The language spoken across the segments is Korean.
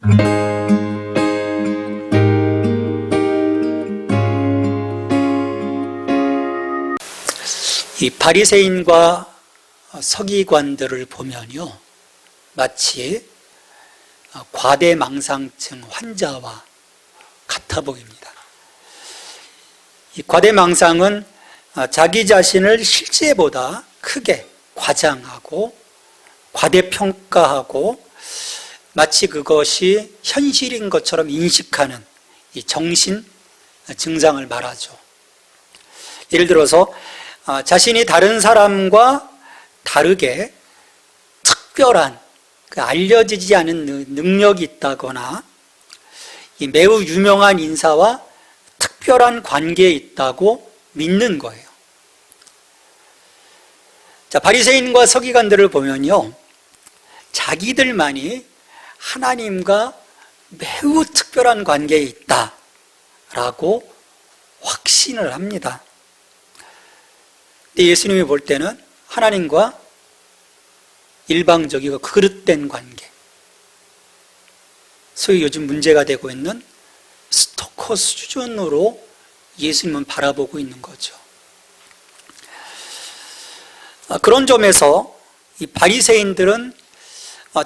이 바리새인과 서기관들을 보면요, 마치 과대망상증 환자와 같아 보입니다. 이 과대망상은 자기 자신을 실제보다 크게 과장하고 과대평가하고 마치 그것이 현실인 것처럼 인식하는 이 정신 증상을 말하죠. 예를 들어서 자신이 다른 사람과 다르게 특별한 알려지지 않은 능력이 있다거나 매우 유명한 인사와 특별한 관계에 있다고 믿는 거예요. 자, 바리새인과 서기관들을 보면요, 자기들만이 하나님과 매우 특별한 관계에 있다라고 확신을 합니다. 근데 예수님이 볼 때는 하나님과 일방적이고 그릇된 관계, 소위 요즘 문제가 되고 있는 스토커 수준으로 예수님은 바라보고 있는 거죠. 그런 점에서 이 바리새인들은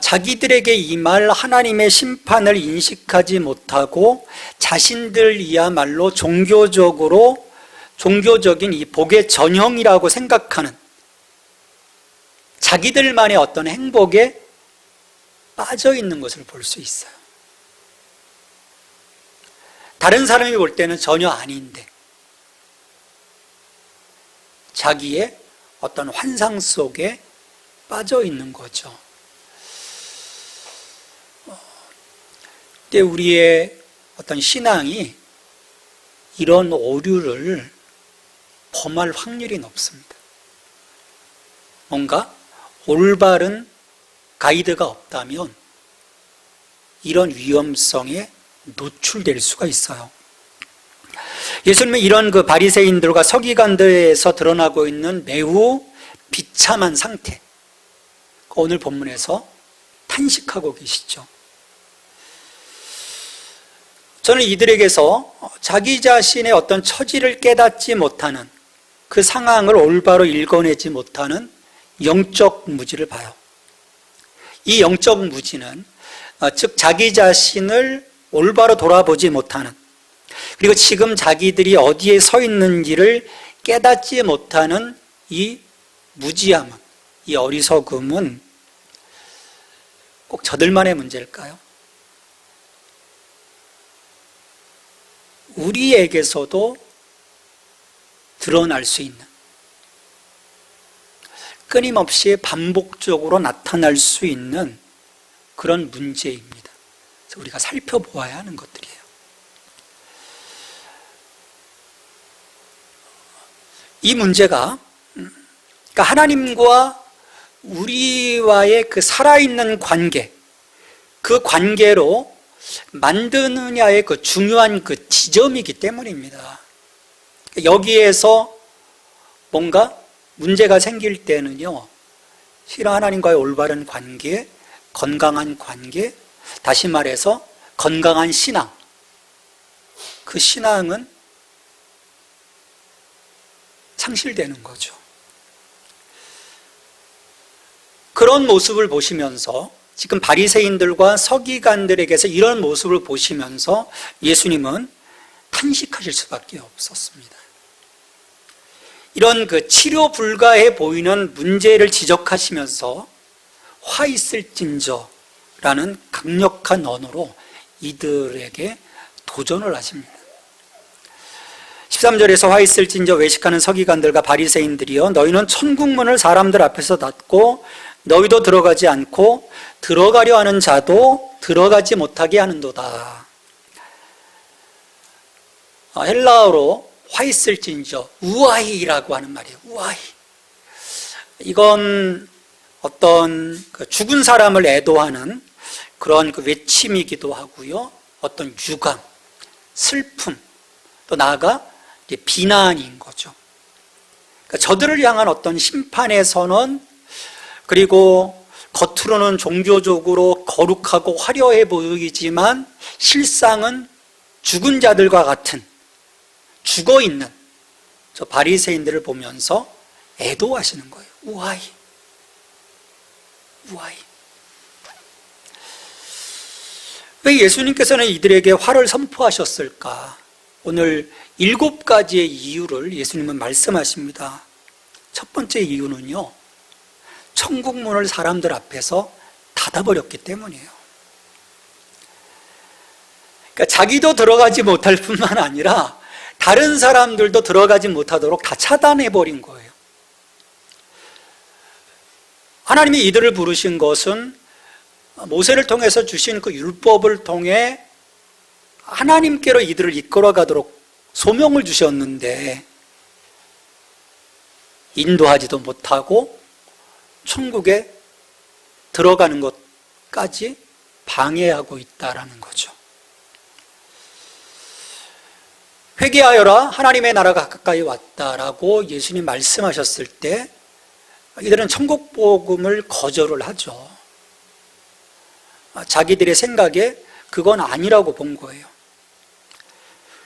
자기들에게 임할 하나님의 심판을 인식하지 못하고 자신들이야말로 종교적인 이 복의 전형이라고 생각하는 자기들만의 어떤 행복에 빠져 있는 것을 볼 수 있어요. 다른 사람이 볼 때는 전혀 아닌데 자기의 어떤 환상 속에 빠져 있는 거죠. 근데 우리의 어떤 신앙이 이런 오류를 범할 확률이 높습니다. 뭔가 올바른 가이드가 없다면 이런 위험성에 노출될 수가 있어요. 예수님은 이런 바리새인들과 서기관들에서 드러나고 있는 매우 비참한 상태, 오늘 본문에서 탄식하고 계시죠. 저는 이들에게서 자기 자신의 어떤 처지를 깨닫지 못하는, 그 상황을 올바로 읽어내지 못하는 영적 무지를 봐요. 이 영적 무지는 즉 자기 자신을 올바로 돌아보지 못하는, 그리고 지금 자기들이 어디에 서 있는지를 깨닫지 못하는 이 무지함은, 이 어리석음은 꼭 저들만의 문제일까요? 우리에게서도 드러날 수 있는, 끊임없이 반복적으로 나타날 수 있는 그런 문제입니다. 그래서 우리가 살펴보아야 하는 것들이에요. 이 문제가 그러니까 하나님과 우리와의 그 살아있는 관계, 그 관계로 만드느냐의 그 중요한 그 지점이기 때문입니다. 여기에서 뭔가 문제가 생길 때는요, 실은 하나님과의 올바른 관계, 건강한 관계, 다시 말해서 건강한 신앙, 그 신앙은 상실되는 거죠. 그런 모습을 보시면서, 지금 바리새인들과 서기관들에게서 이런 모습을 보시면서 예수님은 탄식하실 수밖에 없었습니다. 이런 그 치료 불가해 보이는 문제를 지적하시면서 화 있을진저라는 강력한 언어로 이들에게 도전을 하십니다. 13절에서 화 있을진저 외식하는 서기관들과 바리새인들이여, 너희는 천국문을 사람들 앞에서 닫고 너희도 들어가지 않고 들어가려 하는 자도 들어가지 못하게 하는도다. 헬라어로 화 있을진저, 우아히라고 하는 말이에요. 우아히. 이건 어떤 죽은 사람을 애도하는 그런 외침이기도 하고요, 어떤 유감, 슬픔, 또 나아가 비난인 거죠. 그러니까 저들을 향한 어떤 심판의 선언, 그리고 겉으로는 종교적으로 거룩하고 화려해 보이지만 실상은 죽은 자들과 같은 죽어있는 저 바리새인들을 보면서 애도하시는 거예요. 우아히. 왜 예수님께서는 이들에게 화를 선포하셨을까? 오늘 7가지의 이유를 예수님은 말씀하십니다. 첫 번째 이유는요, 천국 문을 사람들 앞에서 닫아버렸기 때문이에요. 그러니까 자기도 들어가지 못할 뿐만 아니라 다른 사람들도 들어가지 못하도록 다 차단해버린 거예요. 하나님이 이들을 부르신 것은 모세를 통해서 주신 그 율법을 통해 하나님께로 이들을 이끌어가도록 소명을 주셨는데 인도하지도 못하고 천국에 들어가는 것까지 방해하고 있다라는 거죠. 회개하여라, 하나님의 나라가 가까이 왔다라고 예수님 말씀하셨을 때 이들은 천국 복음을 거절을 하죠. 자기들의 생각에 그건 아니라고 본 거예요.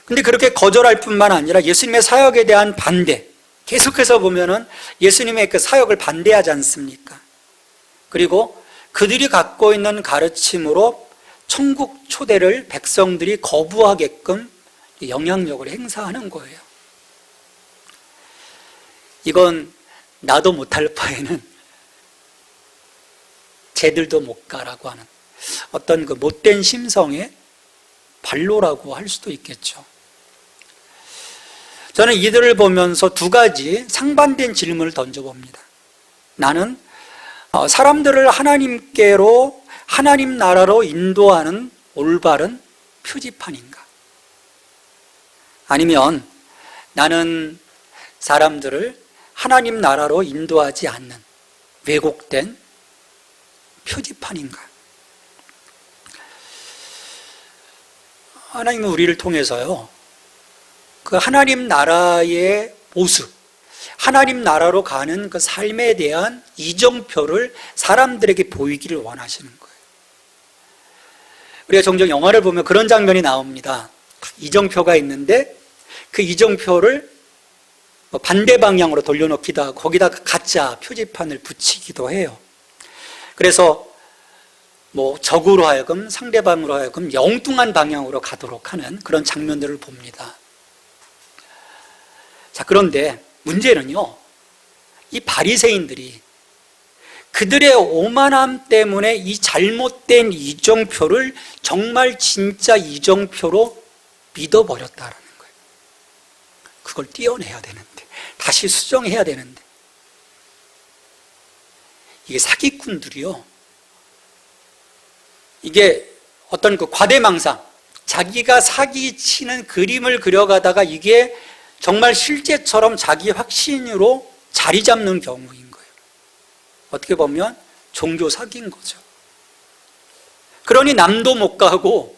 근데 그렇게 거절할 뿐만 아니라 예수님의 사역에 대한 반대, 계속해서 보면은 예수님의 그 사역을 반대하지 않습니까? 그리고 그들이 갖고 있는 가르침으로 천국 초대를 백성들이 거부하게끔 영향력을 행사하는 거예요. 이건 나도 못할 바에는 쟤들도 못 가라고 하는 어떤 그 못된 심성의 발로라고 할 수도 있겠죠. 저는 이들을 보면서 2가지 상반된 질문을 던져봅니다. 나는 사람들을 하나님께로, 하나님 나라로 인도하는 올바른 표지판인가? 아니면 나는 사람들을 하나님 나라로 인도하지 않는 왜곡된 표지판인가? 하나님은 우리를 통해서요, 그 하나님 나라의 모습, 하나님 나라로 가는 그 삶에 대한 이정표를 사람들에게 보이기를 원하시는 거예요. 우리가 종종 영화를 보면 그런 장면이 나옵니다. 이정표가 있는데 그 이정표를 반대 방향으로 돌려놓기도 하고 거기다가 가짜 표지판을 붙이기도 해요. 그래서 적으로 하여금 상대방으로 하여금 엉뚱한 방향으로 가도록 하는 그런 장면들을 봅니다. 자, 그런데 문제는요, 이 바리새인들이 그들의 오만함 때문에 이 잘못된 이정표를 정말 진짜 이정표로 믿어버렸다라는 거예요. 그걸 떼어내야 되는데, 다시 수정해야 되는데, 이게 사기꾼들이요, 이게 어떤 그 과대망상, 자기가 사기치는 그림을 그려가다가 이게 정말 실제처럼 자기 확신으로 자리 잡는 경우인 거예요. 어떻게 보면 종교 사기인 거죠. 그러니 남도 못 가고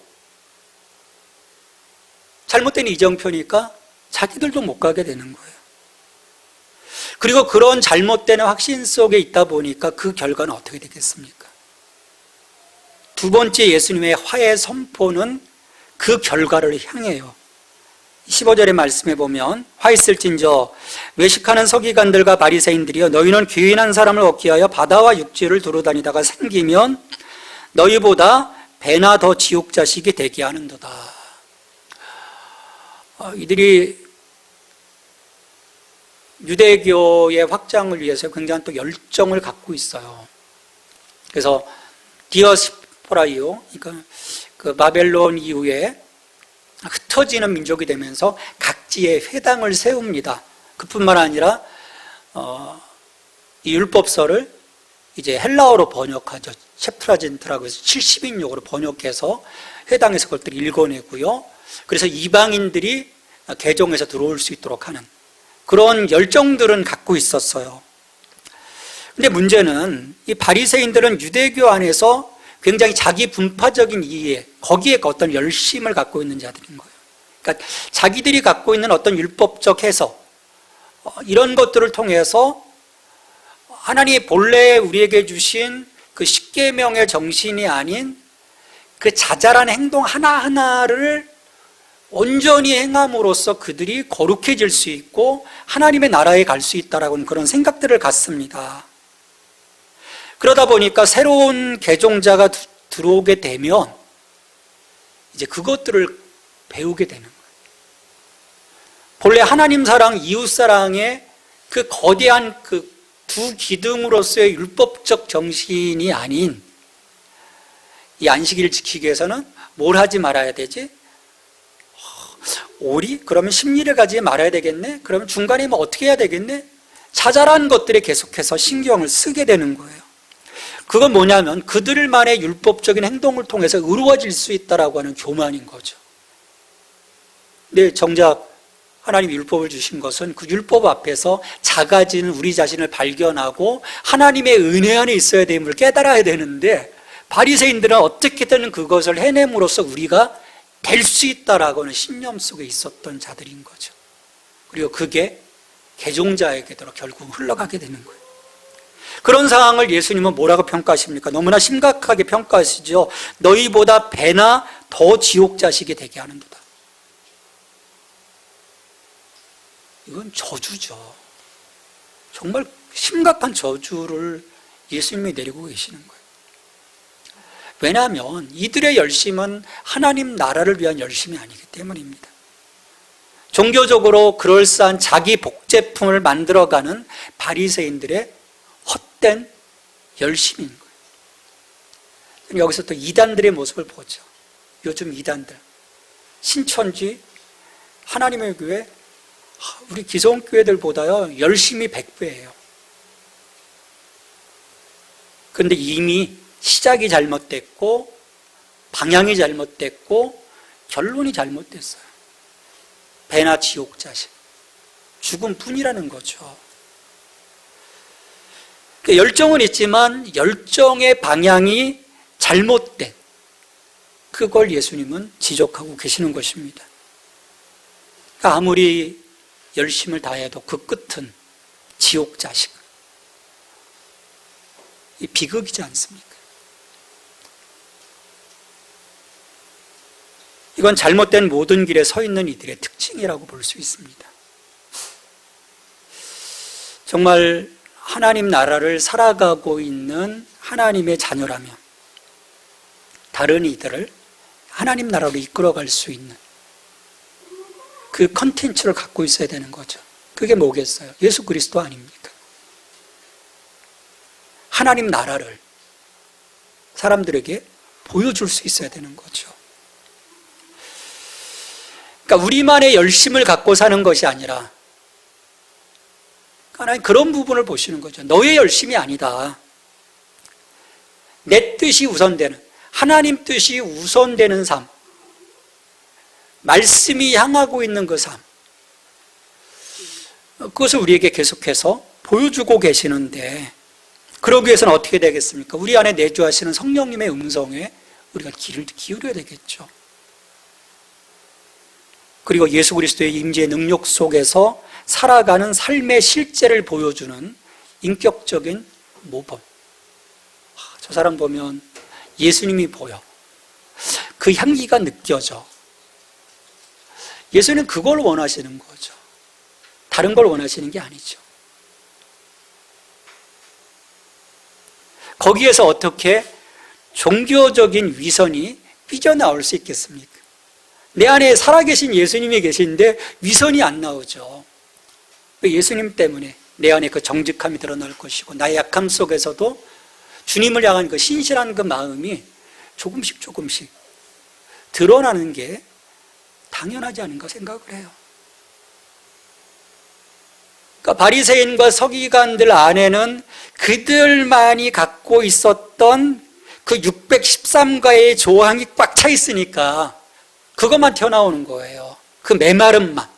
잘못된 이정표니까 자기들도 못 가게 되는 거예요. 그리고 그런 잘못된 확신 속에 있다 보니까 그 결과는 어떻게 되겠습니까? 2번째 예수님의 화해 선포는 그 결과를 향해요. 15절의 말씀에 보면 화 있을진저 외식하는 서기관들과 바리새인들이여 너희는 귀인한 사람을 얻기 위하여 바다와 육지를 두루다니다가 생기면 너희보다 배나 더 지옥 자식이 되게 하는도다. 이들이 유대교의 확장을 위해서 굉장한 또 열정을 갖고 있어요. 그래서 디어스포라이오, 그러니까 그 바벨론 이후에 흩어지는 민족이 되면서 각지에 회당을 세웁니다. 그뿐만 아니라 이 율법서를 이제 헬라어로 번역하죠. 셉트라진트라고 해서 70인용으로 번역해서 회당에서 그것들을 읽어내고요. 그래서 이방인들이 개종해서 들어올 수 있도록 하는 그런 열정들은 갖고 있었어요. 근데 문제는 이 바리새인들은 유대교 안에서 굉장히 자기 분파적인 이해, 거기에 어떤 열심을 갖고 있는 자들인 거예요. 그러니까 자기들이 갖고 있는 어떤 율법적 해석, 이런 것들을 통해서 하나님이 본래 우리에게 주신 그 십계명의 정신이 아닌 그 자잘한 행동 하나하나를 온전히 행함으로써 그들이 거룩해질 수 있고 하나님의 나라에 갈 수 있다라는 그런 생각들을 갖습니다. 그러다 보니까 새로운 개종자가 들어오게 되면 이제 그것들을 배우게 되는 거예요. 본래 하나님 사랑, 이웃 사랑의 그 거대한 그 두 기둥으로서의 율법적 정신이 아닌 이 안식일을 지키기 위해서는 뭘 하지 말아야 되지? 오리? 그러면 심리를 가지 말아야 되겠네? 그러면 중간에 뭐 어떻게 해야 되겠네? 자잘한 것들에 계속해서 신경을 쓰게 되는 거예요. 그건 뭐냐면 그들만의 율법적인 행동을 통해서 의로워질 수 있다라고 하는 교만인 거죠. 근데 정작 하나님이 율법을 주신 것은 그 율법 앞에서 작아지는 우리 자신을 발견하고 하나님의 은혜 안에 있어야 됨을 깨달아야 되는데 바리새인들은 어떻게든 그것을 해냄으로써 우리가 될 수 있다라고 하는 신념 속에 있었던 자들인 거죠. 그리고 그게 개종자에게도 결국 흘러가게 되는 거예요. 그런 상황을 예수님은 뭐라고 평가하십니까? 너무나 심각하게 평가하시죠. 너희보다 배나 더 지옥 자식이 되게 하는도다. 이건 저주죠. 정말 심각한 저주를 예수님이 내리고 계시는 거예요. 왜냐하면 이들의 열심은 하나님 나라를 위한 열심이 아니기 때문입니다. 종교적으로 그럴싸한 자기 복제품을 만들어가는 바리새인들의 헛된 열심인 거예요. 여기서 또 이단들의 모습을 보죠. 요즘 이단들, 신천지, 하나님의 교회, 우리 기성교회들보다요 열심히 100배예요. 그런데 이미 시작이 잘못됐고 방향이 잘못됐고 결론이 잘못됐어요. 배나 지옥 자식, 죽음뿐이라는 거죠. 열정은 있지만 열정의 방향이 잘못된 그걸 예수님은 지적하고 계시는 것입니다. 그러니까 아무리 열심을 다해도 그 끝은 지옥 자식. 이 비극이지 않습니까? 이건 잘못된 모든 길에 서 있는 이들의 특징이라고 볼 수 있습니다. 정말 하나님 나라를 살아가고 있는 하나님의 자녀라면 다른 이들을 하나님 나라로 이끌어갈 수 있는 그 컨텐츠를 갖고 있어야 되는 거죠. 그게 뭐겠어요? 예수 그리스도 아닙니까? 하나님 나라를 사람들에게 보여줄 수 있어야 되는 거죠. 그러니까 우리만의 열심을 갖고 사는 것이 아니라 하나님 그런 부분을 보시는 거죠. 너의 열심이 아니다. 내 뜻이 우선되는, 하나님 뜻이 우선되는 삶, 말씀이 향하고 있는 그 삶, 그것을 우리에게 계속해서 보여주고 계시는데 그러기 위해서는 어떻게 되겠습니까? 우리 안에 내주하시는 성령님의 음성에 우리가 귀를 기울여야 되겠죠. 그리고 예수 그리스도의 임재의 능력 속에서 살아가는 삶의 실제를 보여주는 인격적인 모범. 저 사람 보면 예수님이 보여. 그 향기가 느껴져. 예수님은 그걸 원하시는 거죠. 다른 걸 원하시는 게 아니죠. 거기에서 어떻게 종교적인 위선이 삐져나올 수 있겠습니까? 내 안에 살아계신 예수님이 계신데 위선이 안 나오죠. 예수님 때문에 내 안에 그 정직함이 드러날 것이고 나의 약함 속에서도 주님을 향한 그 신실한 그 마음이 조금씩 드러나는 게 당연하지 않은가 생각을 해요. 그러니까 바리새인과 서기관들 안에는 그들만이 갖고 있었던 그 613가의 조항이 꽉 차 있으니까 그것만 튀어나오는 거예요. 그 메마름만.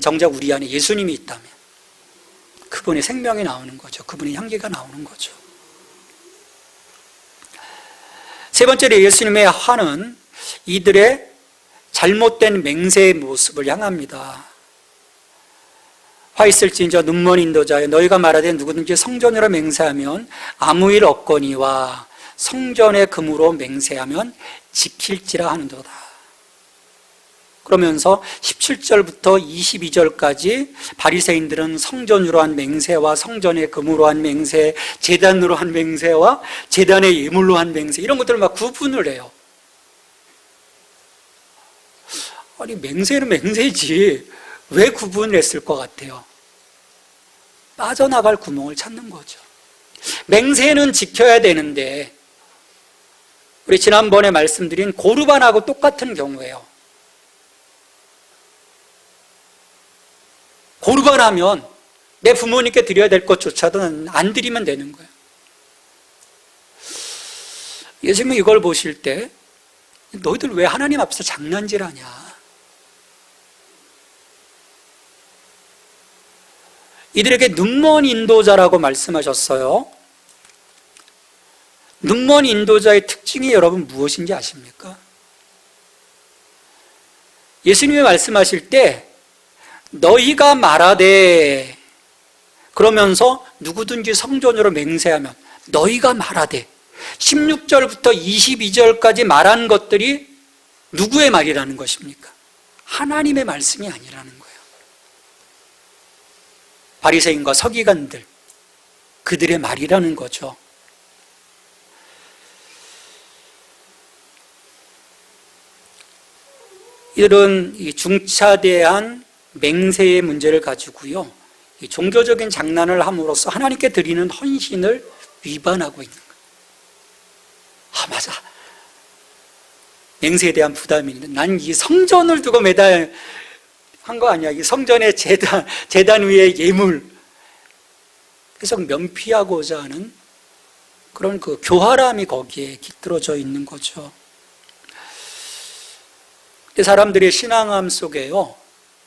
정작 우리 안에 예수님이 있다면 그분의 생명이 나오는 거죠. 그분의 향기가 나오는 거죠. 세 번째로 예수님의 화는 이들의 잘못된 맹세의 모습을 향합니다. 화 있을지인저 눈먼 인도자여 너희가 말하되 누구든지 성전으로 맹세하면 아무 일 없거니와 성전의 금으로 맹세하면 지킬지라 하는도다. 그러면서 17절부터 22절까지 바리새인들은 성전으로 한 맹세와 성전의 금으로 한 맹세, 제단으로 한 맹세와 제단의 예물로 한 맹세 이런 것들을 막 구분을 해요. 아니 맹세는 맹세지 왜 구분을 했을 것 같아요? 빠져나갈 구멍을 찾는 거죠. 맹세는 지켜야 되는데 우리 지난번에 말씀드린 고르반하고 똑같은 경우예요. 고르반하면 내 부모님께 드려야 될 것조차도 안 드리면 되는 거예요. 예수님은 이걸 보실 때 너희들 왜 하나님 앞에서 장난질하냐? 이들에게 눈먼 인도자라고 말씀하셨어요. 눈먼 인도자의 특징이 여러분 무엇인지 아십니까? 예수님이 말씀하실 때 너희가 말하되 그러면서 누구든지 성전으로 맹세하면 너희가 말하되 16절부터 22절까지 말한 것들이 누구의 말이라는 것입니까? 하나님의 말씀이 아니라는 거예요. 바리새인과 서기관들 그들의 말이라는 거죠. 이들은 이 중차대한 맹세의 문제를 가지고요, 이 종교적인 장난을 함으로써 하나님께 드리는 헌신을 위반하고 있는 거예요. 아 맞아, 맹세에 대한 부담이 있는데 난 이 성전을 두고 매달 한 거 아니야. 이 성전의 제단 위에 예물 계속 면피하고자 하는 그런 그 교활함이 거기에 깃들어져 있는 거죠. 사람들의 신앙함 속에요,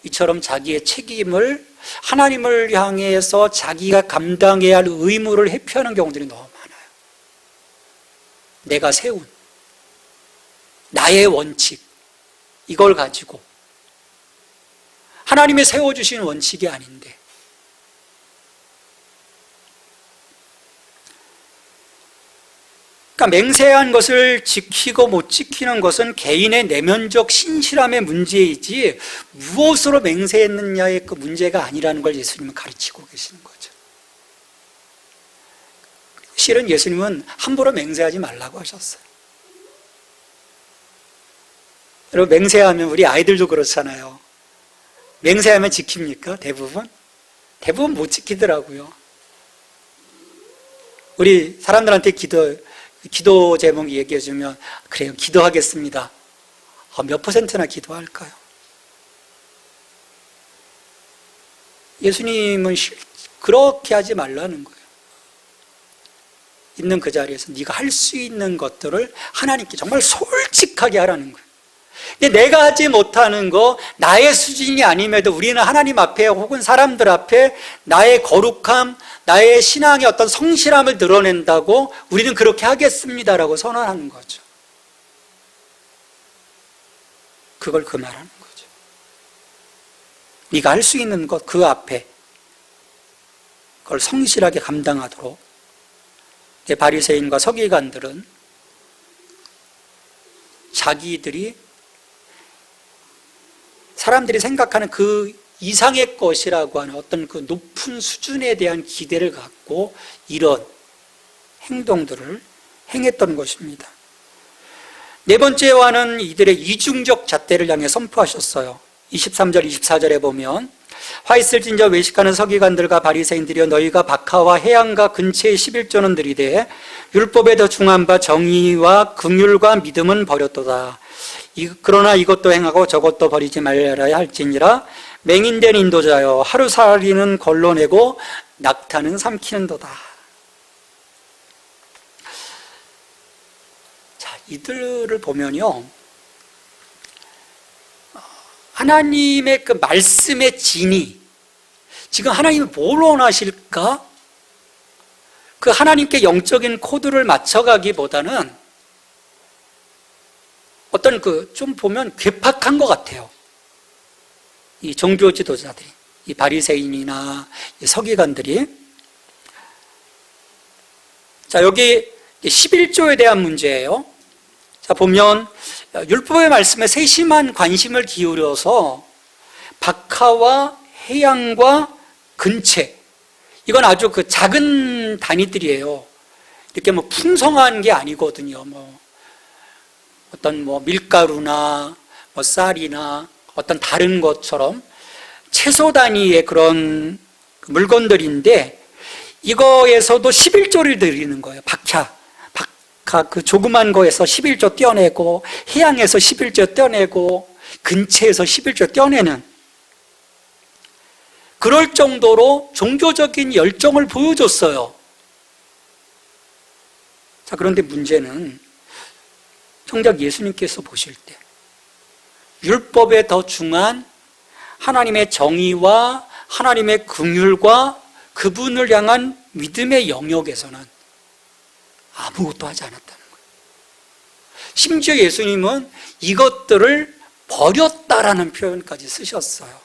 이처럼 자기의 책임을 하나님을 향해서 자기가 감당해야 할 의무를 회피하는 경우들이 너무 많아요. 내가 세운 나의 원칙 이걸 가지고 하나님이 세워주신 원칙이 아닌데 그러니까 맹세한 것을 지키고 못 지키는 것은 개인의 내면적 신실함의 문제이지 무엇으로 맹세했느냐의 그 문제가 아니라는 걸 예수님은 가르치고 계시는 거죠. 실은 예수님은 함부로 맹세하지 말라고 하셨어요. 여러분 맹세하면 우리 아이들도 그렇잖아요. 맹세하면 지킵니까? 대부분 못 지키더라고요. 우리 사람들한테 기도 제목 얘기해 주면 그래요, 기도하겠습니다. 몇 %나 기도할까요? 예수님은 그렇게 하지 말라는 거예요. 있는 그 자리에서 네가 할 수 있는 것들을 하나님께 정말 솔직하게 하라는 거예요. 근데 내가 하지 못하는 거, 나의 수준이 아님에도 우리는 하나님 앞에 혹은 사람들 앞에 나의 거룩함, 나의 신앙의 어떤 성실함을 드러낸다고 우리는 그렇게 하겠습니다라고 선언하는 거죠. 그걸 그 말하는 거죠. 네가 할 수 있는 것 그 앞에 그걸 성실하게 감당하도록 바리새인과 서기관들은 자기들이 사람들이 생각하는 그 이상의 것이라고 하는 어떤 그 높은 수준에 대한 기대를 갖고 이런 행동들을 행했던 것입니다. 네 번째와는 이들의 이중적 잣대를 향해 선포하셨어요. 23절, 24절에 보면 화 있을진저 외식하는 서기관들과 바리새인들이여 너희가 박하와 해양과 근처의 11조는 들이되 율법에 더 중한 바 정의와 긍휼과 믿음은 버렸도다. 그러나 이것도 행하고 저것도 버리지 말아야 할지니라. 맹인된 인도자여 하루살이는 걸러내고 낙타는 삼키는도다. 자, 이들을 보면요, 하나님의 그 말씀의 진이 지금 하나님이 뭘 원하실까? 그 하나님께 영적인 코드를 맞춰가기보다는 어떤 좀 보면 괴팍한 것 같아요. 이 종교 지도자들이. 이 바리새인이나 이 서기관들이. 자, 여기 11조에 대한 문제예요. 자, 보면 율법의 말씀에 세심한 관심을 기울여서 박하와 해양과 근체, 이건 아주 그 작은 단위들이에요. 이렇게 뭐 풍성한 게 아니거든요. 뭐 어떤 뭐 밀가루나 뭐 쌀이나 어떤 다른 것처럼 채소 단위의 그런 물건들인데, 이거에서도 11조를 드리는 거예요. 박하 그 조그만 거에서 11조 떼어내고, 해양에서 11조 떼어내고, 근체에서 11조 떼어내는, 그럴 정도로 종교적인 열정을 보여줬어요. 자, 그런데 문제는 정작 예수님께서 보실 때 율법에 더 중한 하나님의 정의와 하나님의 긍휼과 그분을 향한 믿음의 영역에서는 아무것도 하지 않았다는 거예요. 심지어 예수님은 이것들을 버렸다라는 표현까지 쓰셨어요.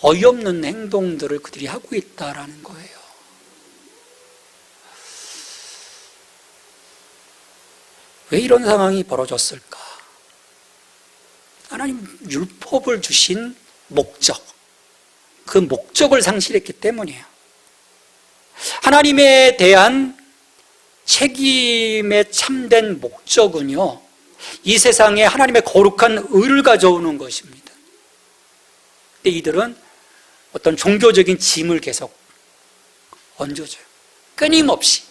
어이없는 행동들을 그들이 하고 있다라는 거예요. 왜 이런 상황이 벌어졌을까? 하나님 율법을 주신 목적, 그 목적을 상실했기 때문이에요. 하나님에 대한 책임에 참된 목적은요, 이 세상에 하나님의 거룩한 의를 가져오는 것입니다. 근데 이들은 어떤 종교적인 짐을 계속 얹어줘요. 끊임없이.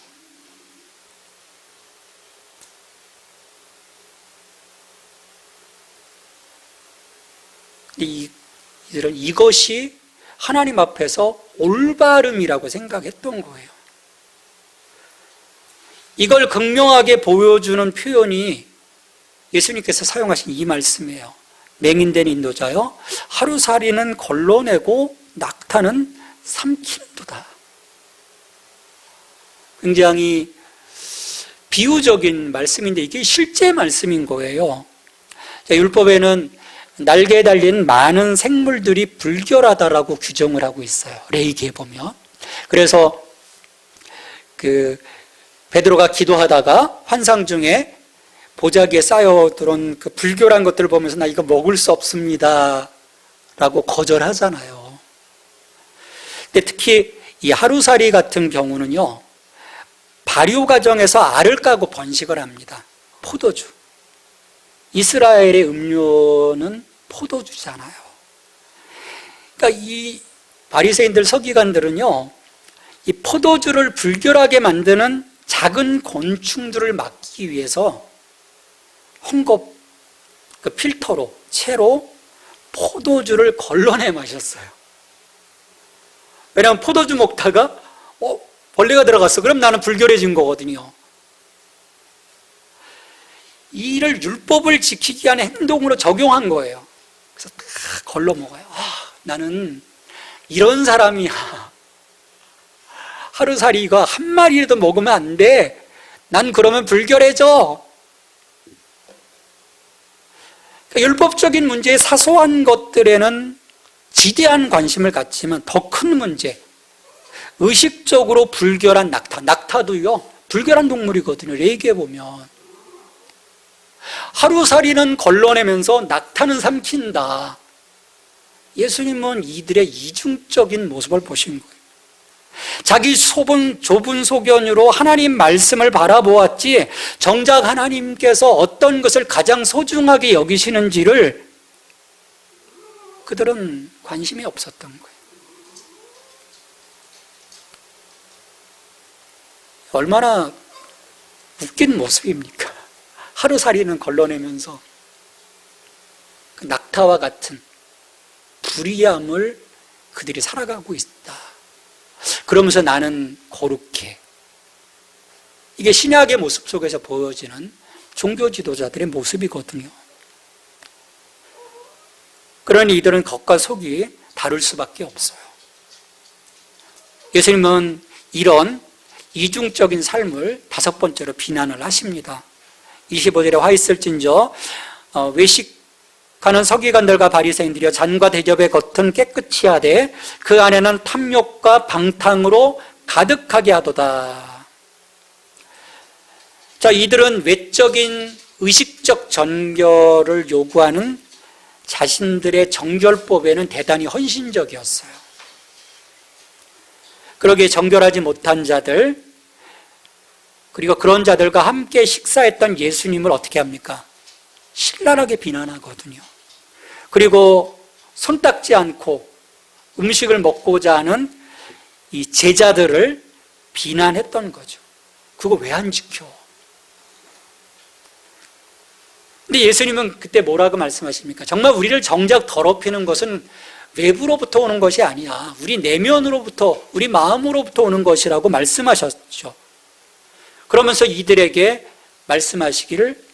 이들은 이것이 하나님 앞에서 올바름이라고 생각했던 거예요. 이걸 극명하게 보여주는 표현이 예수님께서 사용하신 이 말씀이에요. 맹인된 인도자여, 하루살이는 걸러내고 낙타는 삼키는도다. 굉장히 비유적인 말씀인데 이게 실제 말씀인 거예요. 율법에는 날개에 달린 많은 생물들이 불결하다라고 규정을 하고 있어요. 레위기에 보면. 그래서 그 베드로가 기도하다가 환상 중에 보자기에 쌓여들은 그 불결한 것들을 보면서 나 이거 먹을 수 없습니다 라고 거절하잖아요. 근데 특히 이 하루살이 같은 경우는요, 발효 과정에서 알을 까고 번식을 합니다. 포도주. 이스라엘의 음료는 포도주잖아요. 그러니까 이 바리새인들 서기관들은요, 이 포도주를 불결하게 만드는 작은 곤충들을 막기 위해서 헝겊 그 필터로, 채로 포도주를 걸러내 마셨어요. 왜냐하면 포도주 먹다가 벌레가 들어갔어. 그럼 나는 불결해진 거거든요. 이를 율법을 지키기 위한 행동으로 적용한 거예요. 그래서 다 걸러 먹어요. 나는 이런 사람이야. 하루살이가 한 마리라도 먹으면 안 돼. 난 그러면 불결해져. 그러니까 율법적인 문제의 사소한 것들에는 지대한 관심을 갖지만 더 큰 문제, 의식적으로 불결한 낙타도요 불결한 동물이거든요. 레위기에 보면 하루살이는 걸러내면서 낙타는 삼킨다. 예수님은 이들의 이중적인 모습을 보신 거예요. 자기 좁은 소견으로 하나님 말씀을 바라보았지, 정작 하나님께서 어떤 것을 가장 소중하게 여기시는지를 그들은 관심이 없었던 거예요. 얼마나 웃긴 모습입니까? 하루살이는 걸러내면서 그 낙타와 같은 불의함을 그들이 살아가고 있다. 그러면서 나는 거룩해. 이게 신약의 모습 속에서 보여지는 종교 지도자들의 모습이거든요. 그러니 이들은 겉과 속이 다를 수밖에 없어요. 예수님은 이런 이중적인 삶을 5번째로 비난을 하십니다. 25절에 화 있을진저 외식 가는 서기관들과 바리새인들이여 잔과 대접의 겉은 깨끗이 하되 그 안에는 탐욕과 방탕으로 가득하게 하도다. 자, 이들은 외적인 의식적 정결을 요구하는 자신들의 정결법에는 대단히 헌신적이었어요. 그러기에 정결하지 못한 자들, 그리고 그런 자들과 함께 식사했던 예수님을 어떻게 합니까? 신랄하게 비난하거든요. 그리고 손 닦지 않고 음식을 먹고자 하는 이 제자들을 비난했던 거죠. 그거 왜 안 지켜? 근데 예수님은 그때 뭐라고 말씀하십니까? 정말 우리를 정작 더럽히는 것은 외부로부터 오는 것이 아니야. 우리 내면으로부터, 우리 마음으로부터 오는 것이라고 말씀하셨죠. 그러면서 이들에게 말씀하시기를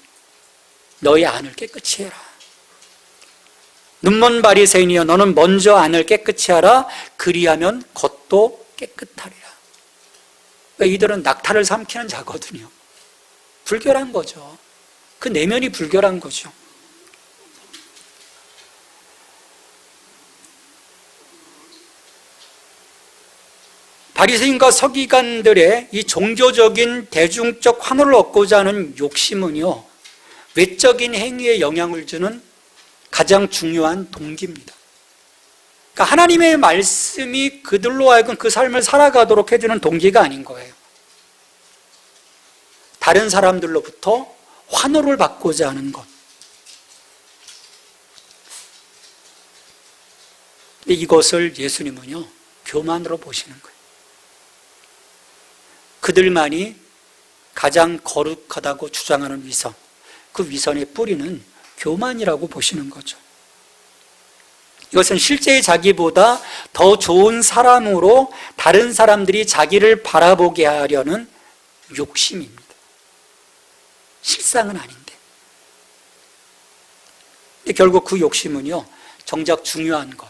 너희 안을 깨끗이 해라. 눈먼 바리새인이여 너는 먼저 안을 깨끗이 하라. 그리하면 겉도 깨끗하리라. 그러니까 이들은 낙타를 삼키는 자거든요. 불결한 거죠. 그 내면이 불결한 거죠. 바리새인과 서기관들의 이 종교적인 대중적 환호를 얻고자 하는 욕심은요, 외적인 행위에 영향을 주는 가장 중요한 동기입니다. 그러니까 하나님의 말씀이 그들로 하여금 그 삶을 살아가도록 해주는 동기가 아닌 거예요. 다른 사람들로부터 환호를 받고자 하는 것. 근데 이것을 예수님은요, 교만으로 보시는 거예요. 그들만이 가장 거룩하다고 주장하는 위선, 그 위선의 뿌리는 교만이라고 보시는 거죠. 이것은 실제의 자기보다 더 좋은 사람으로 다른 사람들이 자기를 바라보게 하려는 욕심입니다. 실상은 아닌데. 근데 결국 그 욕심은요, 정작 중요한 것,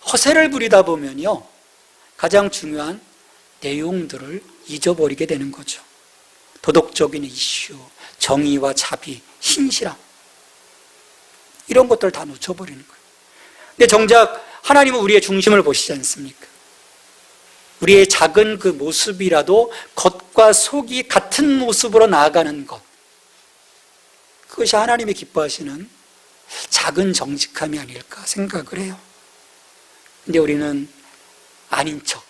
허세를 부리다 보면요, 가장 중요한 내용들을 잊어버리게 되는 거죠. 도덕적인 이슈, 정의와 자비, 신실함, 이런 것들을 다 놓쳐버리는 거예요. 근데 정작 하나님은 우리의 중심을 보시지 않습니까? 우리의 작은 그 모습이라도 겉과 속이 같은 모습으로 나아가는 것, 그것이 하나님이 기뻐하시는 작은 정직함이 아닐까 생각을 해요. 근데 우리는 아닌 척,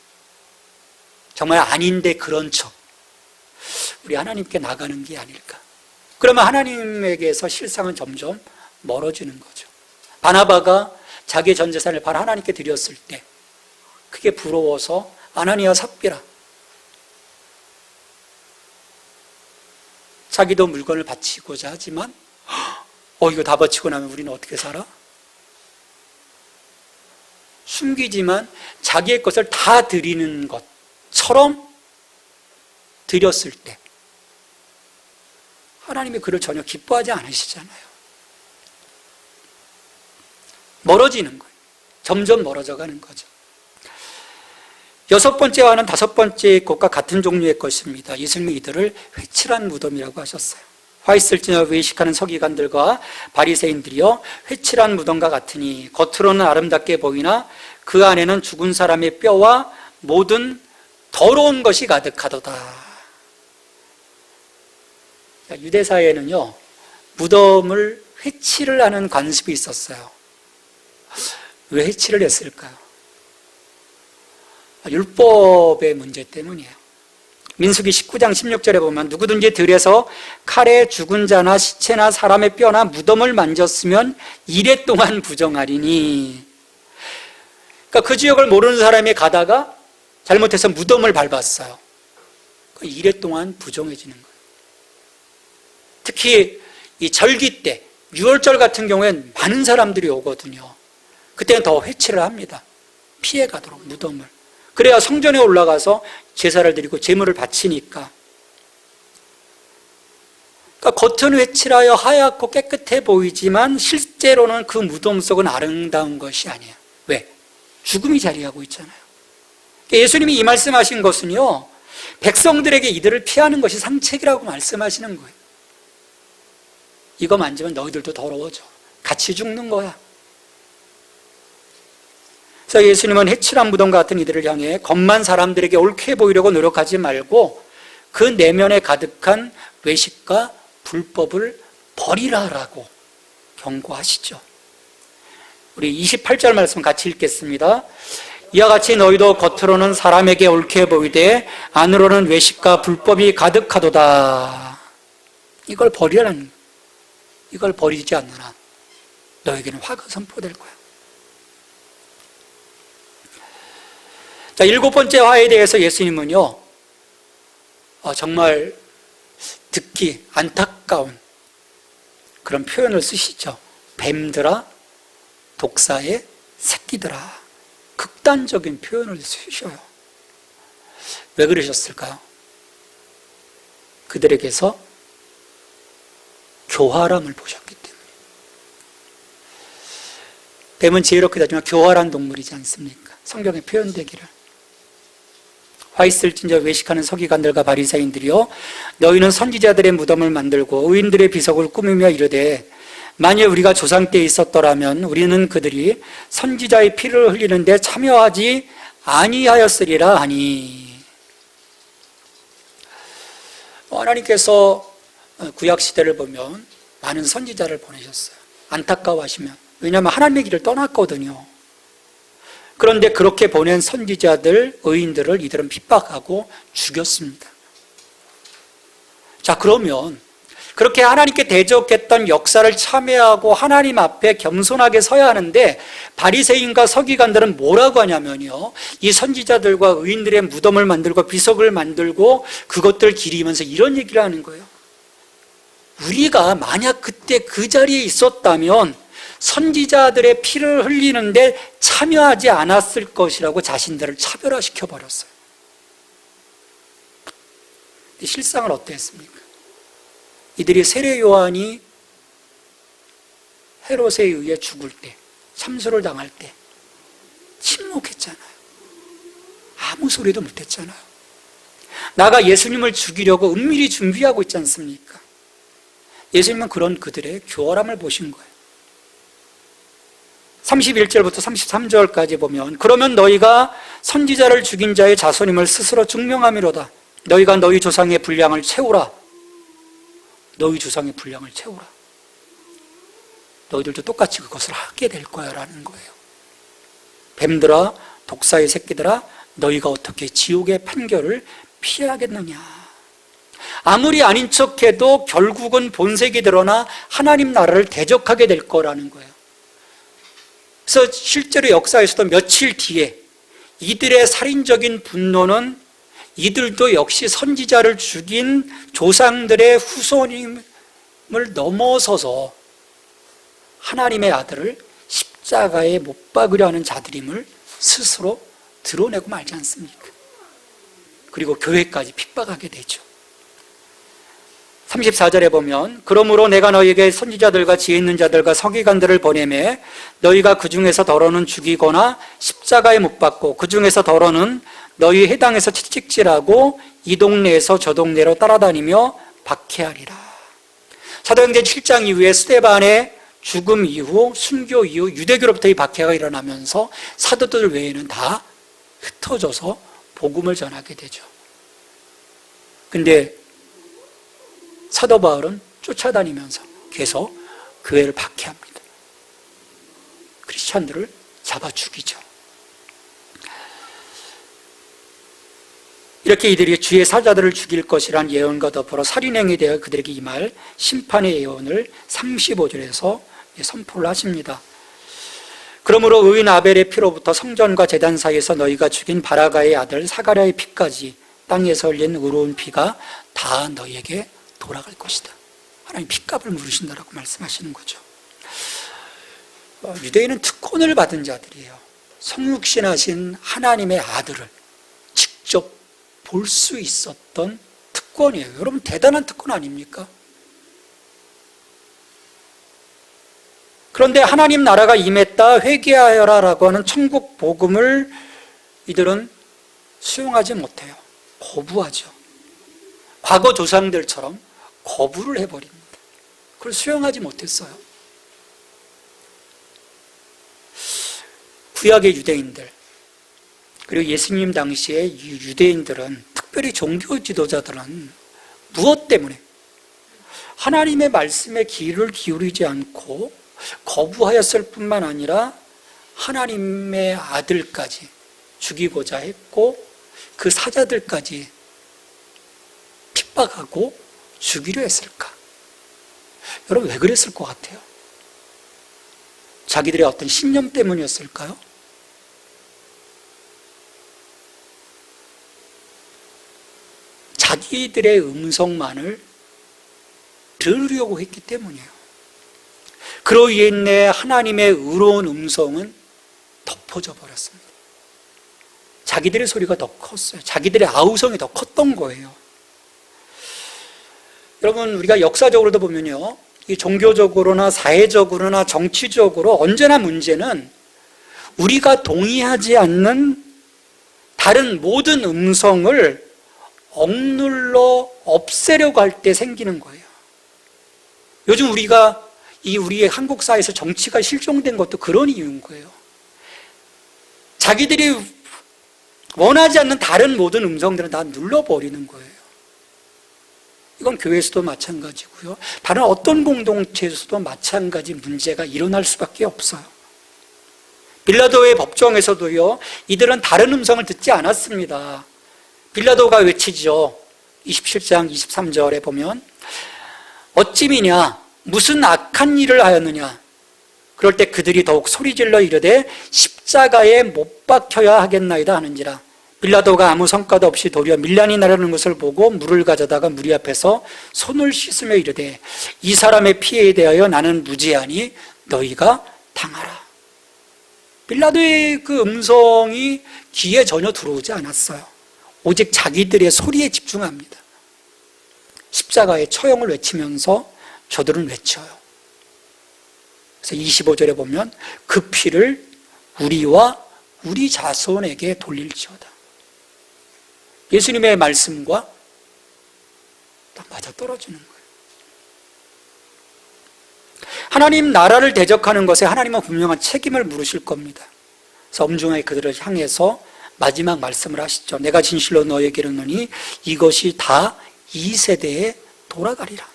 정말 아닌데 그런 척, 우리 하나님께 나가는 게 아닐까. 그러면 하나님에게서 실상은 점점 멀어지는 거죠. 바나바가 자기의 전 재산을 바로 하나님께 드렸을 때 그게 부러워서 아나니아 삽비라, 자기도 물건을 바치고자 하지만 이거 다 바치고 나면 우리는 어떻게 살아? 숨기지만 자기의 것을 다 드리는 것처럼 드렸을 때 하나님이 그를 전혀 기뻐하지 않으시잖아요. 멀어지는 거예요. 점점 멀어져 가는 거죠. 6번째와는 5번째 것과 같은 종류의 것입니다. 예수님이 이들을 회칠한 무덤이라고 하셨어요. 화 있을지나 외식하는 서기관들과 바리새인들이여 회칠한 무덤과 같으니 겉으로는 아름답게 보이나 그 안에는 죽은 사람의 뼈와 모든 더러운 것이 가득하도다. 유대사회에는요, 무덤을 회칠을 하는 관습이 있었어요. 왜 회칠을 했을까요? 율법의 문제 때문이에요. 민수기 19장 16절에 보면 누구든지 들에서 칼에 죽은 자나 시체나 사람의 뼈나 무덤을 만졌으면 이래 동안 부정하리니. 그러니까 그 지역을 모르는 사람이 가다가 잘못해서 무덤을 밟았어요. 이래 동안 부정해지는 거예요. 특히 이 절기 때, 6월절 같은 경우엔 많은 사람들이 오거든요. 그때는 더 회칠을 합니다. 피해가도록 무덤을. 그래야 성전에 올라가서 제사를 드리고 제물을 바치니까. 그러니까 겉은 회칠하여 하얗고 깨끗해 보이지만 실제로는 그 무덤 속은 아름다운 것이 아니에요. 왜? 죽음이 자리하고 있잖아요. 예수님이 이 말씀하신 것은요, 백성들에게 이들을 피하는 것이 상책이라고 말씀하시는 거예요. 이거 만지면 너희들도 더러워져. 같이 죽는 거야. 그래서 예수님은 해칠한 무덤 같은 이들을 향해 겉만 사람들에게 옳게 보이려고 노력하지 말고 그 내면에 가득한 외식과 불법을 버리라라고 경고하시죠. 우리 28절 말씀 같이 읽겠습니다. 이와 같이 너희도 겉으로는 사람에게 옳게 보이되 안으로는 외식과 불법이 가득하도다. 이걸 버리라는 거예요. 이걸 버리지 않는 한 너에게는 화가 선포될 거야. 자, 7번째 화에 대해서 예수님은요, 정말 듣기 안타까운 그런 표현을 쓰시죠. 뱀들아, 독사의 새끼들아. 극단적인 표현을 쓰셔요. 왜 그러셨을까요? 그들에게서 교활함을 보셨기 때문에. 뱀은 지혜롭게 따지면 교활한 동물이지 않습니까? 성경에 표현되기를. 화 있을진저 외식하는 서기관들과 바리새인들이여 너희는 선지자들의 무덤을 만들고 의인들의 비석을 꾸미며 이르되 만일 우리가 조상 때에 있었더라면 우리는 그들이 선지자의 피를 흘리는데 참여하지 아니하였으리라 하니. 하나님께서 구약시대를 보면 많은 선지자를 보내셨어요. 안타까워하시면. 왜냐하면 하나님의 길을 떠났거든요. 그런데 그렇게 보낸 선지자들, 의인들을 이들은 핍박하고 죽였습니다. 자, 그러면 그렇게 하나님께 대적했던 역사를 참여하고 하나님 앞에 겸손하게 서야 하는데 바리새인과 서기관들은 뭐라고 하냐면요, 이 선지자들과 의인들의 무덤을 만들고 비석을 만들고 그것들 기리면서 이런 얘기를 하는 거예요. 우리가 만약 그때 그 자리에 있었다면 선지자들의 피를 흘리는데 참여하지 않았을 것이라고 자신들을 차별화시켜 버렸어요. 실상은 어땠습니까? 이들이 세례 요한이 헤롯에 의해 죽을 때, 참수를 당할 때 침묵했잖아요. 아무 소리도 못했잖아요. 나가 예수님을 죽이려고 은밀히 준비하고 있지 않습니까? 예수님은 그런 그들의 교활함을 보신 거예요. 31절부터 33절까지 보면 그러면 너희가 선지자를 죽인 자의 자손임을 스스로 증명함이로다. 너희가 너희 조상의 분량을 채우라. 너희 조상의 분량을 채우라. 너희들도 똑같이 그것을 하게 될 거야 라는 거예요. 뱀들아, 독사의 새끼들아, 너희가 어떻게 지옥의 판결을 피하겠느냐. 아무리 아닌 척해도 결국은 본색이 드러나 하나님 나라를 대적하게 될 거라는 거예요. 그래서 실제로 역사에서도 며칠 뒤에 이들의 살인적인 분노는 이들도 역시 선지자를 죽인 조상들의 후손임을 넘어서서 하나님의 아들을 십자가에 못 박으려 하는 자들임을 스스로 드러내고 말지 않습니까? 그리고 교회까지 핍박하게 되죠. 34절에 보면 그러므로 내가 너희에게 선지자들과 지혜 있는 자들과 서기관들을 보내매 너희가 그 중에서 더러는 죽이거나 십자가에 못 박고 그 중에서 더러는 너희 해당에서 채찍질하고 이 동네에서 저 동네로 따라다니며 박해하리라. 사도행전 7장 이후에 스데반의 죽음 이후 순교 이후 유대교로부터 이 박해가 일어나면서 사도들 외에는 다 흩어져서 복음을 전하게 되죠. 근데 사도 바울은 쫓아다니면서 계속 교회를 박해합니다. 크리스찬들을 잡아 죽이죠. 이렇게 이들이 주의 사자들을 죽일 것이란 예언과 더불어 살인행위에 대해 그들에게 임할 심판의 예언을 35절에서 선포를 하십니다. 그러므로 의인 아벨의 피로부터 성전과 제단 사이에서 너희가 죽인 바라가의 아들 사가랴의 피까지 땅에서 흘린 의로운 피가 다 너희에게 돌아갈 것이다. 하나님 핏값을 물으신다라고 말씀하시는 거죠. 유대인은 특권을 받은 자들이에요. 성육신하신 하나님의 아들을 직접 볼 수 있었던 특권이에요. 여러분 대단한 특권 아닙니까? 그런데 하나님 나라가 임했다 회개하여라 라고 하는 천국 복음을 이들은 수용하지 못해요. 거부하죠. 과거 조상들처럼 거부를 해버립니다. 그걸 수용하지 못했어요. 구약의 유대인들, 그리고 예수님 당시에 이 유대인들은, 특별히 종교 지도자들은 무엇 때문에 하나님의 말씀에 귀를 기울이지 않고 거부하였을 뿐만 아니라 하나님의 아들까지 죽이고자 했고 그 사자들까지 핍박하고 죽이려 했을까? 여러분, 왜 그랬을 것 같아요? 자기들의 어떤 신념 때문이었을까요? 자기들의 음성만을 들으려고 했기 때문이에요. 그로 인해 하나님의 의로운 음성은 덮어져 버렸습니다. 자기들의 소리가 더 컸어요. 자기들의 아우성이 더 컸던 거예요. 여러분, 우리가 역사적으로도 보면요, 이 종교적으로나 사회적으로나 정치적으로 언제나 문제는 우리가 동의하지 않는 다른 모든 음성을 억눌러 없애려고 할 때 생기는 거예요. 요즘 우리가 우리의 한국 사회에서 정치가 실종된 것도 그런 이유인 거예요. 자기들이 원하지 않는 다른 모든 음성들은 다 눌러버리는 거예요. 이건 교회에서도 마찬가지고요. 다른 어떤 공동체에서도 마찬가지 문제가 일어날 수밖에 없어요. 빌라도의 법정에서도요, 이들은 다른 음성을 듣지 않았습니다. 빌라도가 외치죠. 27장 23절에 보면 어찌미냐 무슨 악한 일을 하였느냐. 그럴 때 그들이 더욱 소리질러 이르되 십자가에 못 박혀야 하겠나이다 하는지라. 빌라도가 아무 성과도 없이 도리어 밀란이 나르는 것을 보고 물을 가져다가 무리 앞에서 손을 씻으며 이르되 이 사람의 피해에 대하여 나는 무죄하니 너희가 당하라. 빌라도의 그 음성이 귀에 전혀 들어오지 않았어요. 오직 자기들의 소리에 집중합니다. 십자가의 처형을 외치면서 저들은 외쳐요. 그래서 25절에 보면 그 피를 우리와 우리 자손에게 돌릴지어다. 예수님의 말씀과 딱 맞아떨어지는 거예요. 하나님 나라를 대적하는 것에 하나님은 분명한 책임을 물으실 겁니다. 그래서 엄중하게 그들을 향해서 마지막 말씀을 하시죠. 내가 진실로 너에게 이르노니 이것이 다 이 세대에 돌아가리라.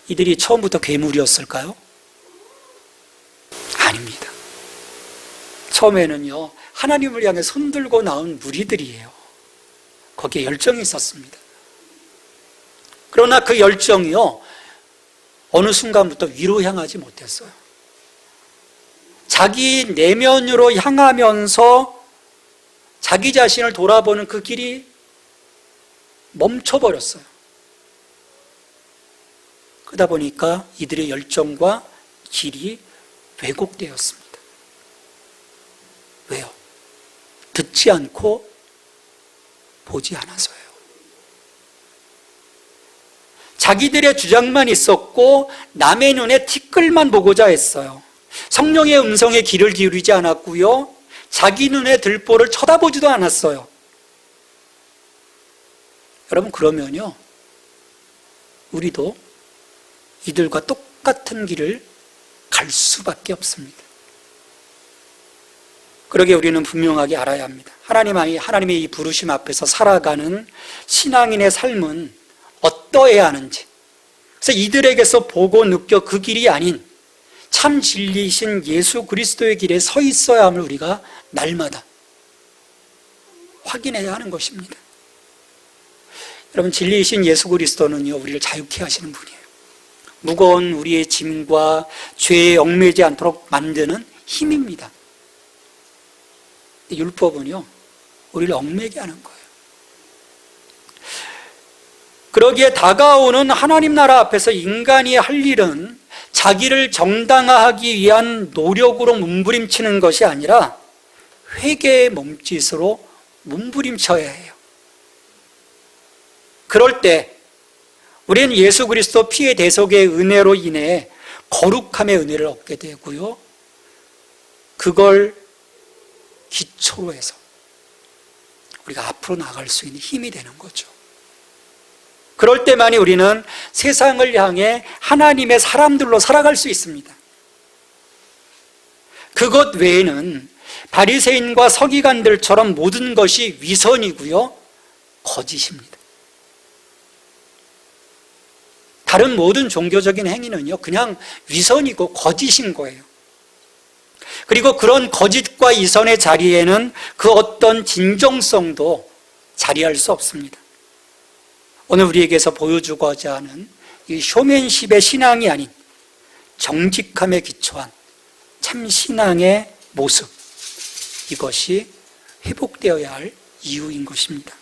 이들이 처음부터 괴물이었을까요? 아닙니다. 처음에는요, 하나님을 향해 손들고 나온 무리들이에요. 거기에 열정이 있었습니다. 그러나 그 열정이요, 어느 순간부터 위로 향하지 못했어요. 자기 내면으로 향하면서 자기 자신을 돌아보는 그 길이 멈춰버렸어요. 그러다 보니까 이들의 열정과 길이 왜곡되었습니다. 왜요? 듣지 않고 보지 않아서요. 자기들의 주장만 있었고 남의 눈에 티끌만 보고자 했어요. 성령의 음성에 귀를 기울이지 않았고요, 자기 눈에 들보를 쳐다보지도 않았어요. 여러분, 그러면요, 우리도 이들과 똑같은 길을 갈 수밖에 없습니다. 그러기에 우리는 분명하게 알아야 합니다. 하나님의 이 부르심 앞에서 살아가는 신앙인의 삶은 어떠해야 하는지. 그래서 이들에게서 보고 느껴 그 길이 아닌 참 진리이신 예수 그리스도의 길에 서 있어야 함을 우리가 날마다 확인해야 하는 것입니다. 여러분, 진리이신 예수 그리스도는요, 우리를 자유케 하시는 분이에요. 무거운 우리의 짐과 죄에 얽매이지 않도록 만드는 힘입니다. 율법은요, 우리를 얽매게 하는 거예요. 그러기에 다가오는 하나님 나라 앞에서 인간이 할 일은 자기를 정당화하기 위한 노력으로 몸부림치는 것이 아니라 회개의 몸짓으로 몸부림쳐야 해요. 그럴 때 우리는 예수 그리스도 피의 대속의 은혜로 인해 거룩함의 은혜를 얻게 되고요, 그걸 기초로 해서 우리가 앞으로 나갈 수 있는 힘이 되는 거죠. 그럴 때만이 우리는 세상을 향해 하나님의 사람들로 살아갈 수 있습니다. 그것 외에는 바리새인과 서기관들처럼 모든 것이 위선이고요, 거짓입니다. 다른 모든 종교적인 행위는요, 그냥 위선이고 거짓인 거예요. 그리고 그런 거짓과 위선의 자리에는 그 어떤 진정성도 자리할 수 없습니다. 오늘 우리에게서 보여주고자 하는 이 쇼맨십의 신앙이 아닌 정직함에 기초한 참 신앙의 모습, 이것이 회복되어야 할 이유인 것입니다.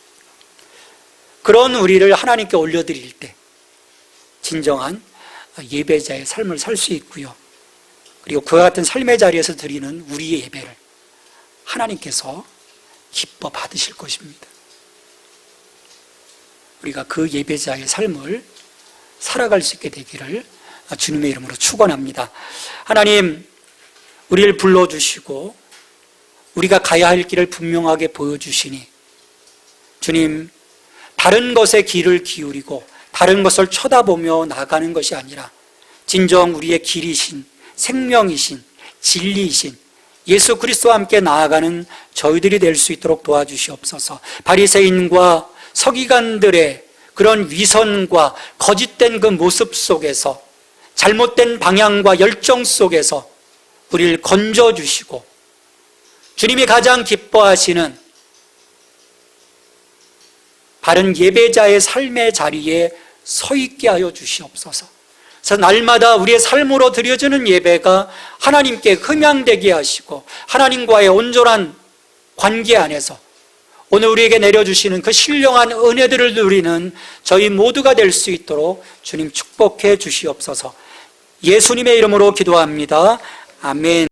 그런 우리를 하나님께 올려드릴 때 진정한 예배자의 삶을 살 수 있고요, 그리고 그와 같은 삶의 자리에서 드리는 우리의 예배를 하나님께서 기뻐 받으실 것입니다. 우리가 그 예배자의 삶을 살아갈 수 있게 되기를 주님의 이름으로 축원합니다. 하나님, 우리를 불러주시고 우리가 가야 할 길을 분명하게 보여주시니 주님, 다른 것에 귀를 기울이고 다른 것을 쳐다보며 나가는 것이 아니라 진정 우리의 길이신, 생명이신, 진리이신 예수 그리스도와 함께 나아가는 저희들이 될 수 있도록 도와주시옵소서. 바리새인과 서기관들의 그런 위선과 거짓된 그 모습 속에서, 잘못된 방향과 열정 속에서 우리를 건져주시고 주님이 가장 기뻐하시는 바른 예배자의 삶의 자리에 서 있게 하여 주시옵소서. 그래서 날마다 우리의 삶으로 드려지는 예배가 하나님께 흠양되게 하시고 하나님과의 온전한 관계 안에서 오늘 우리에게 내려주시는 그 신령한 은혜들을 누리는 저희 모두가 될 수 있도록 주님 축복해 주시옵소서. 예수님의 이름으로 기도합니다. 아멘.